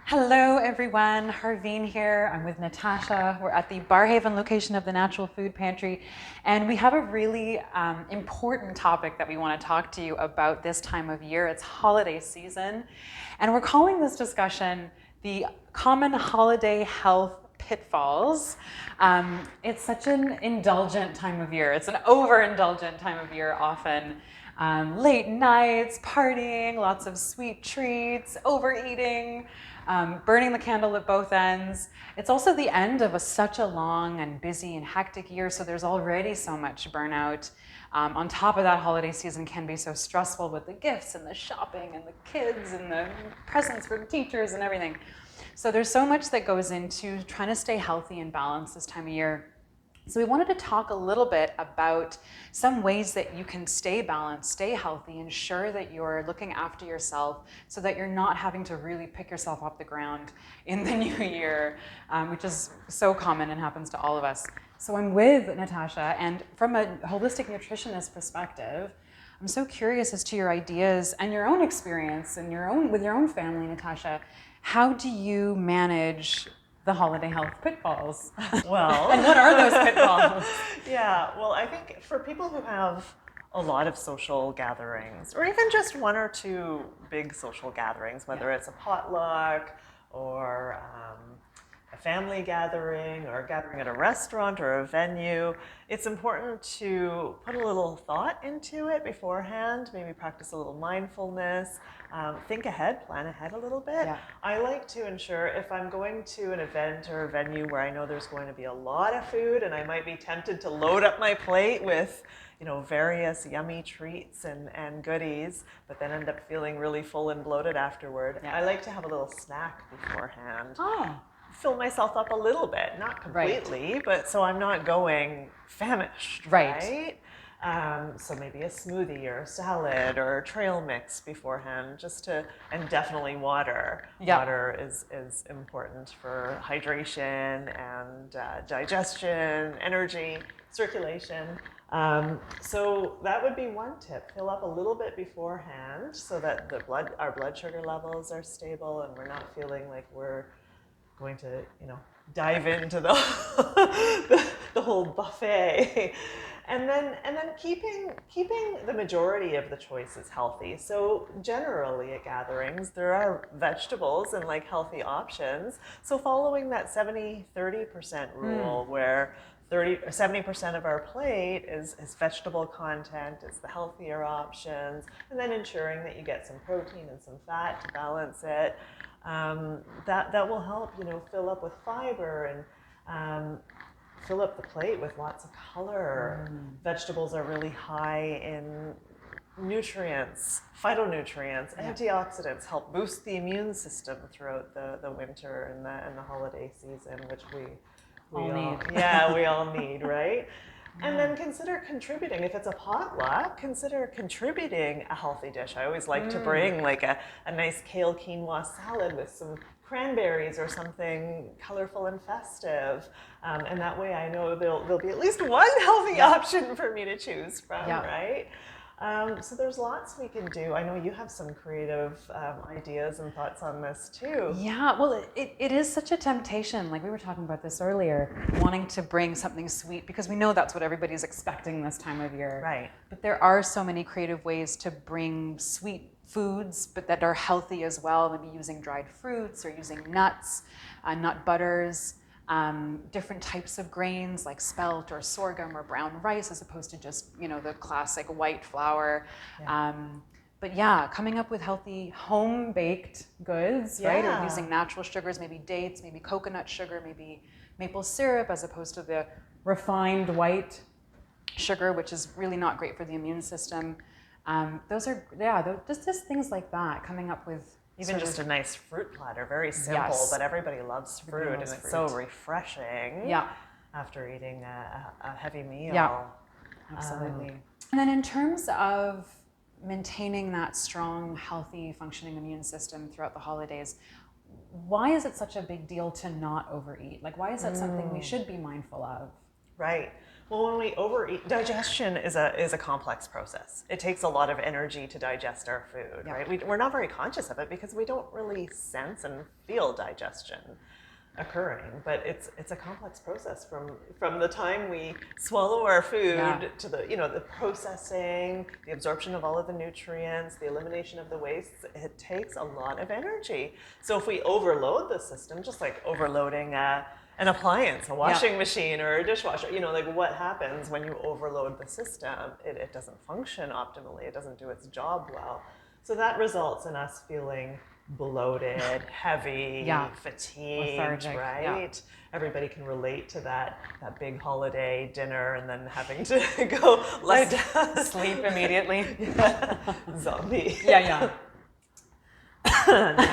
Hello everyone, Harveen here. I'm with Natasha. We're at the Barhaven location of the Natural Food Pantry, and we have a really important topic that we want to talk to you about this time of year. It's holiday season, and we're calling this discussion the common holiday health pitfalls. It's such an indulgent time of year. It's an overindulgent time of year often. Late nights, partying, lots of sweet treats, overeating, burning the candle at both ends. It's also the end of such a long and busy and hectic year, so there's already so much burnout. On top of that, holiday season can be so stressful with the gifts and the shopping and the kids and the presents for the teachers and everything. So there's so much that goes into trying to stay healthy and balanced this time of year. So we wanted to talk a little bit about some ways that you can stay balanced, stay healthy, ensure that you're looking after yourself so that you're not having to really pick yourself off the ground in the new year, which is so common and happens to all of us. So I'm with Natasha, and from a holistic nutritionist perspective, I'm so curious as to your ideas and your own experience and with your own family, Natasha. How do you manage the holiday health pitfalls? Well, and what are those pitfalls? Yeah, well, I think for people who have a lot of social gatherings, or even just one or two big social gatherings, whether it's a potluck or a family gathering or a gathering at a restaurant or a venue, it's important to put a little thought into it beforehand, maybe practice a little mindfulness, think ahead, plan ahead a little bit. Yeah. I like to ensure if I'm going to an event or a venue where I know there's going to be a lot of food and I might be tempted to load up my plate with various yummy treats and goodies, but then end up feeling really full and bloated afterward. Yeah. I like to have a little snack beforehand. Oh. Fill myself up a little bit, not completely, but so I'm not going famished, right? So maybe a smoothie or a salad or a trail mix beforehand, and definitely water. Yeah. Water is important for hydration and digestion, energy, circulation. So that would be one tip. Fill up a little bit beforehand so that our blood sugar levels are stable and we're not feeling like we're going to, dive into the the whole buffet, and then keeping the majority of the choices healthy. So generally at gatherings, there are vegetables and healthy options. So following that 70-30% rule, where 70% of our plate is vegetable content, is the healthier options, and then ensuring that you get some protein and some fat to balance it. That will help, fill up with fiber and fill up the plate with lots of color. Vegetables are really high in nutrients, phytonutrients, antioxidants, help boost the immune system throughout the winter and the holiday season, which we all need. Yeah, we all need, right? And then consider contributing. If it's a potluck, consider contributing a healthy dish. I always like to bring a nice kale quinoa salad with some cranberries or something colorful and festive. And that way I know there'll be at least one healthy option for me to choose from, right? So there's lots we can do. I know you have some creative ideas and thoughts on this too. Yeah, well, it is such a temptation. Like we were talking about this earlier, wanting to bring something sweet because we know that's what everybody's expecting this time of year. Right. But there are so many creative ways to bring sweet foods, but that are healthy as well. Maybe using dried fruits or using nuts, nut butters. Different types of grains like spelt or sorghum or brown rice as opposed to just, the classic white flour. Yeah. But yeah, coming up with healthy home-baked goods, right? Or using natural sugars, maybe dates, maybe coconut sugar, maybe maple syrup as opposed to the refined white sugar, which is really not great for the immune system. Those are just things like that, coming up with even just a nice fruit platter, very simple, but everybody loves fruit, and it's so refreshing after eating a heavy meal. Yeah, absolutely. And then in terms of maintaining that strong, healthy, functioning immune system throughout the holidays, why is it such a big deal to not overeat? Like, why is that something we should be mindful of? Right. Well, when we overeat, digestion is a complex process. It takes a lot of energy to digest our food, Yeah. right? We're not very conscious of it because we don't really sense and feel digestion occurring. But it's a complex process from the time we swallow our food to the processing, the absorption of all of the nutrients, the elimination of the wastes. It takes a lot of energy. So if we overload the system, just like overloading an appliance, a washing machine or a dishwasher, like what happens when you overload the system? It doesn't function optimally. It doesn't do its job well. So that results in us feeling bloated, heavy, fatigued, lethargic, right? Everybody can relate to that big holiday dinner and then having to go lie down. Sleep immediately. Zombie. Yeah.